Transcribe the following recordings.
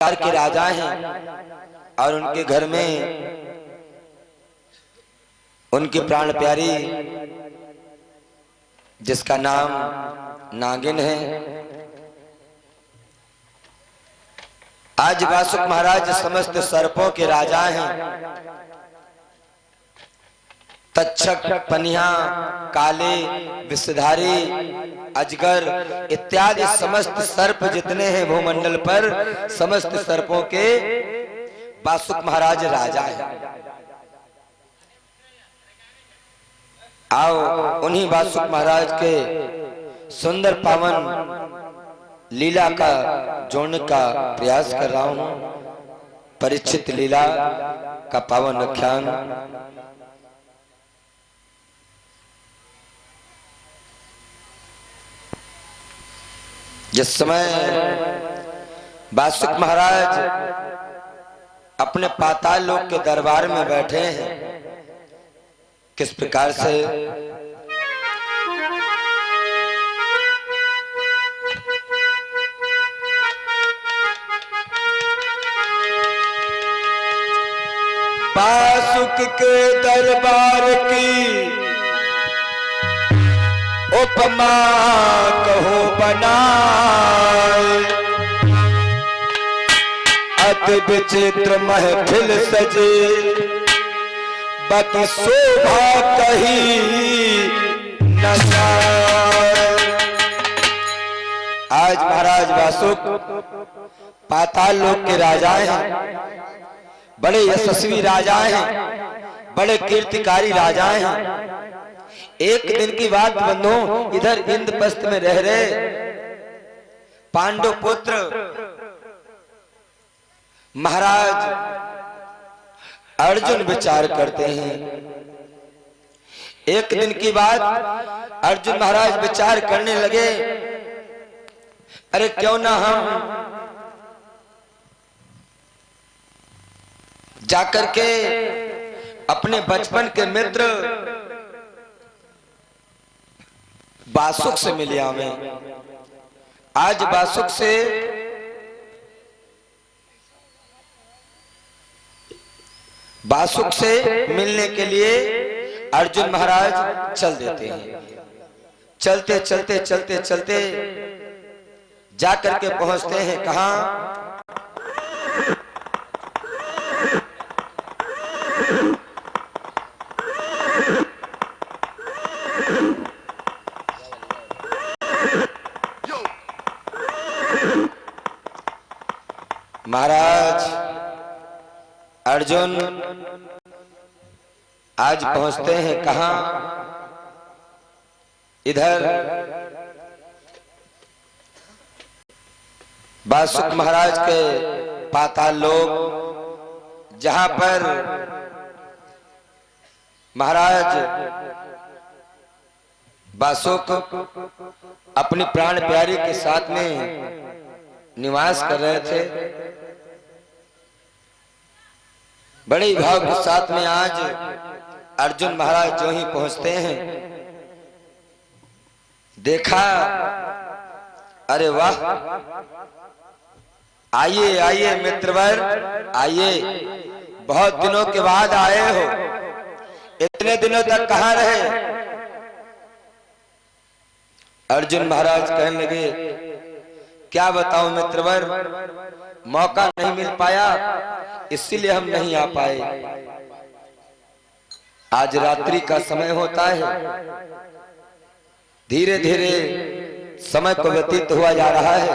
के राजा हैं और उनके घर में उनकी प्राण प्यारी जिसका नाम नागिन है। आज बासुक महाराज समस्त सर्पों के राजा हैं। तक्षक, पनिया, काले, विषधारी, अजगर इत्यादि समस्त सर्प जितने हैं भूमंडल पर, समस्त सर्पों के बासुक महाराज राजा हैं। आओ उन्हीं बासुक महाराज के सुंदर पावन लीला का जोड़ने का प्रयास कर रहा हूं। परीक्षित लीला का पावन आख्यान। जिस समय बासुक महाराज अपने पाताल लोक के दरबार में बैठे हैं, किस प्रकार से बासुक के दरबार की उपमा कहो बनाए, अति विचित्र महफिल सजे, बाकी शोभा कहीं न जाए। आज महाराज बासुक पाताल लोक के राजा हैं, बड़े यशस्वी राजा हैं, बड़े कीर्तिकारी राजा हैं। एक दिन की बात बंधु, इधर इंद्रप्रस्थ में रह रहे पांडु पुत्र महाराज अर्जुन विचार करते हैं। एक दिन की बात अर्जुन महाराज विचार करने लगे, अरे क्यों ना हम जाकर के अपने बचपन के मित्र बासुक से मिले हमें। आज बासुक से मिलने के लिए अर्जुन महाराज चल देते हैं। चलते चलते चलते चलते जाकर के पहुंचते हैं कहां? महाराज अर्जुन आज पहुंचते हैं कहां? इधर बासुक महाराज के पाताल लोक, जहां पर महाराज बासुक अपनी प्राण प्यारी के साथ में निवास कर रहे थे। बड़े भाव के साथ में आज अर्जुन महाराज जो ही पहुंचते हैं, देखा, अरे वाह, आइए आइए मित्रवर, आइए, बहुत दिनों के बाद आए हो। इतने दिनों तक कहां रहे? अर्जुन महाराज कहने लगे, क्या बताऊं मित्रवर, मौका नहीं मिल पाया, इसीलिए हम नहीं आ पाए। आज रात्रि का समय होता है, धीरे धीरे समय को व्यतीत हुआ जा रहा है।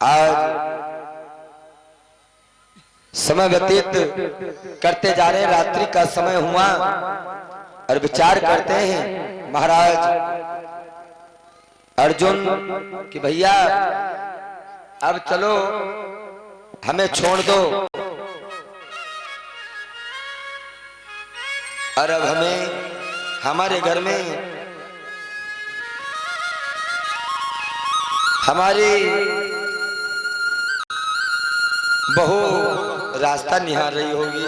आज समय व्यतीत करते जा रहे हैं, रात्रि का समय हुआ और विचार करते हैं महाराज अर्जुन कि भैया अब चलो, हमें छोड़ दो और अब हमें हमारे घर में हमारी बहू रास्ता निहार रही होगी।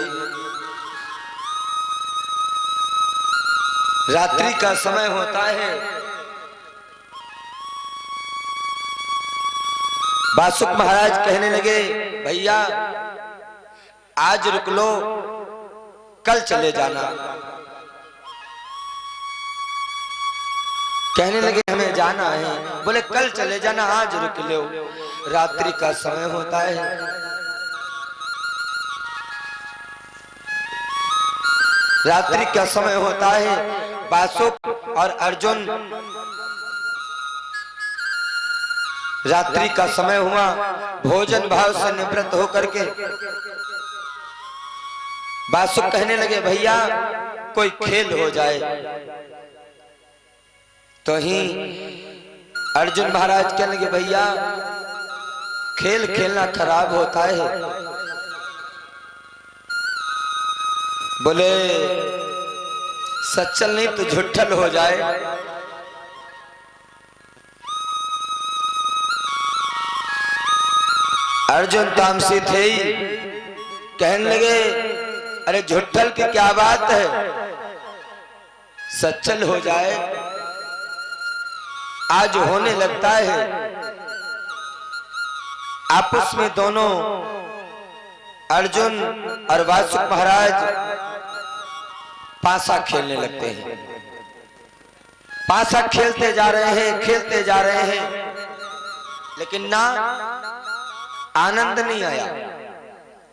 रात्रि का समय होता है, बासुक महाराज कहने लगे भैया आज रुक लो, कल चले जाना। कहने लगे हमें जाना है। बोले कल चले जाना, आज रुक लो, रात्रि का समय होता है। रात्रि का समय होता है। बासुक और अर्जुन, रात्रि का समय हुआ, भोजन भाव से निवृत्त होकर के बासुक कहने लगे भैया कोई खेल हो जाए। तो ही अर्जुन महाराज कहने लगे भैया खेल खेलना खराब होता है। बोले सच्चल नहीं तो झुट्ठल हो जाए। अर्जुन तामसी थे ही, कहने लगे अरे झुट्ठल की क्या बात है, सच्चल हो जाए। आज होने लगता है। आपस में दोनों अर्जुन और बासुक महाराज पासा खेलने लगते हैं। पासा खेलते जा रहे हैं, खेलते जा रहे हैं, लेकिन ना आनंद नहीं आया।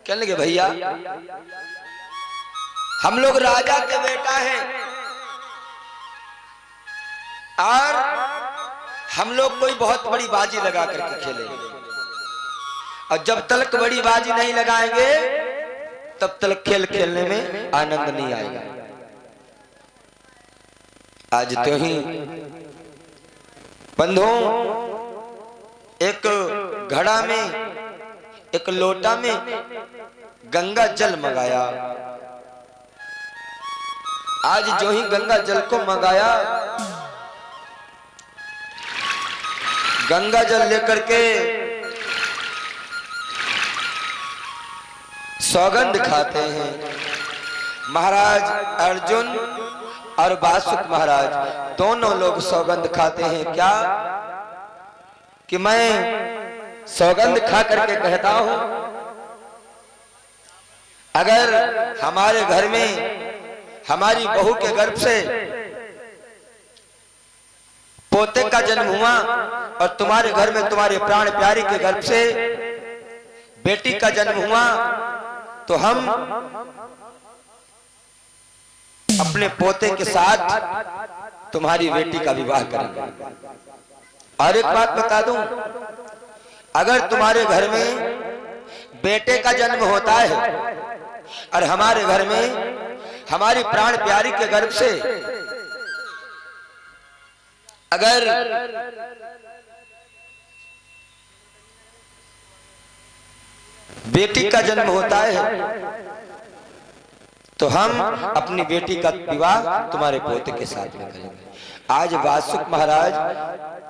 कहने लगे भैया हम लोग राजा के बेटा हैं और हम लोग कोई बहुत बड़ी बाजी लगा करके खेलेंगे, और जब तक बड़ी बाजी नहीं लगाएंगे तब तक खेल खेलने में आनंद नहीं आएगा। आज तो ही बंधुओं एक घड़ा में, एक लोटा में गंगा जल मंगाया। आज जो ही गंगा जल को मंगाया, गंगा जल लेकर के सौगंध खाते हैं। महाराज अर्जुन और बासुक महाराज दोनों लोग सौगंध खाते हैं। क्या कि मैं सौगंध खा करके कहता हूं अगर हमारे घर में हमारी बहू के गर्भ से पोते का जन्म हुआ और तुम्हारे घर में तुम्हारे प्राण प्यारी के गर्भ से बेटी का जन्म हुआ, तो हम अपने पोते के साथ तुम्हारी बेटी का विवाह करेंगे। और एक बात बता दूं, अगर तुम्हारे घर में बेटे का जन्म होता है और हमारे घर में हमारी प्राण प्यारी के गर्भ से अगर बेटी का जन्म होता है तो हम अपनी बेटी का विवाह तुम्हारे पोते के साथ में करेंगे। आज बासुक महाराज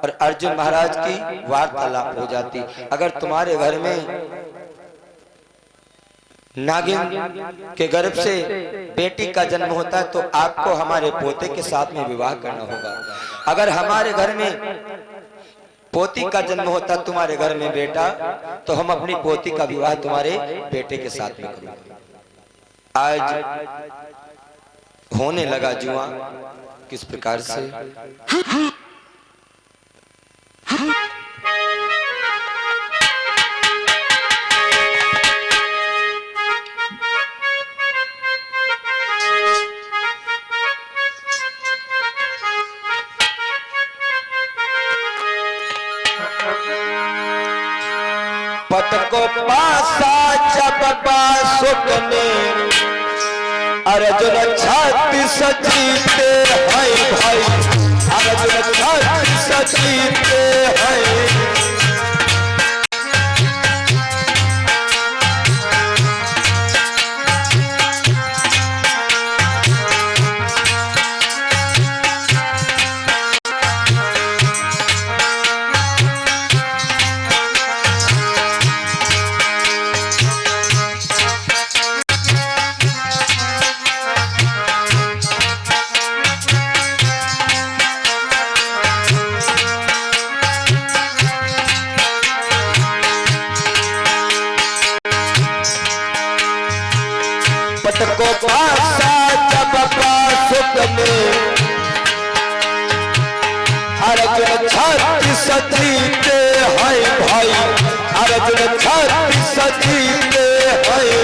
और अर्जुन महाराज की वार्तालाप हो जाती। अगर तुम्हारे घर में नागिन के गर्भ से बेटी का जन्म होता है तो आपको हमारे पोते के साथ में विवाह करना होगा। अगर हमारे घर में पोती का जन्म होता तुम्हारे घर में बेटा, तो हम अपनी पोती का विवाह तुम्हारे बेटे के साथ में करेंगे। आज होने लगा जुआ किस प्रकार से। पट को पासा जब बासुक ने अर्जुन छाती सजीते हैं भाई, अर्जुन छाती सजीते हैं। पट को पासा जब पासुक में अर्जुन छाती सजीते हैं भाई, अर्जुन छाती सजीते हैं।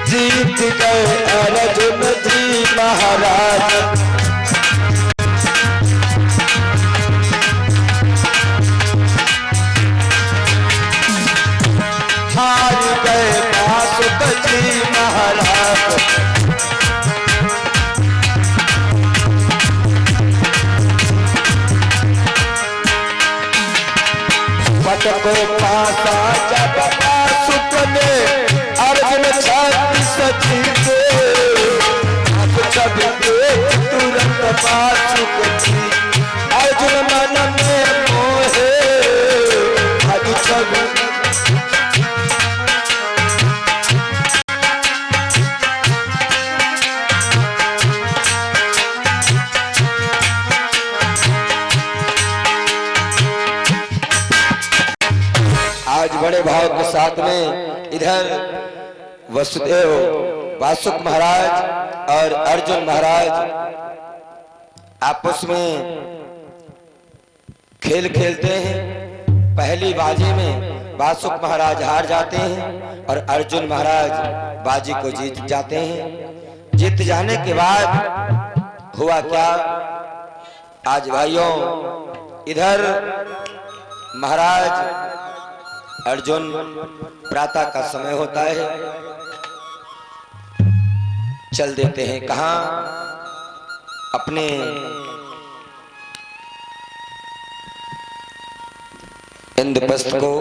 जीत गए अर्जुन जी महाराज, हार गए पासुक जी महाराज। पट को पासा जब पासुक में अर्जुन छाती सजीते, तुरंत पासुक जी अर्जुन मन में मोहे। आज बड़े भाव के साथ में इधर वसुदेव वासुक महाराज और अर्जुन महाराज आपस में खेल खेलते हैं। पहली बाजी में वासुक महाराज हार जाते हैं और अर्जुन महाराज बाजी को जीत जाते हैं। जीत जाने के बाद हुआ क्या, आज भाइयों इधर महाराज अर्जुन प्रातः का समय होता है, चल देते हैं कहां, अपने इंद्रप्रस्थ को।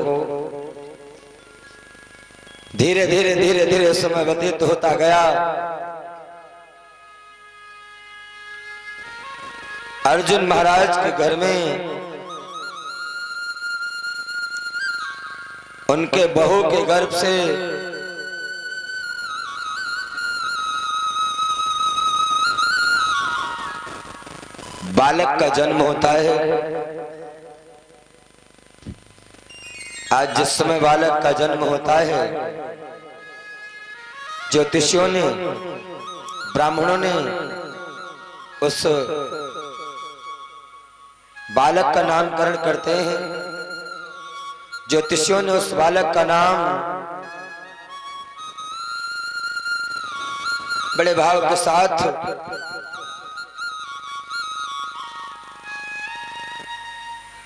धीरे धीरे धीरे धीरे समय व्यतीत होता गया। अर्जुन महाराज के घर में उनके बहू के गर्भ से बालक का जन्म होता है। आज जिस समय बालक का जन्म होता है, ज्योतिषियों ने, ब्राह्मणों ने उस बालक का नामकरण करते हैं। ज्योतिषियों ने उस बालक का नाम बड़े भाव के साथ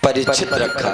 परीक्षित रखा।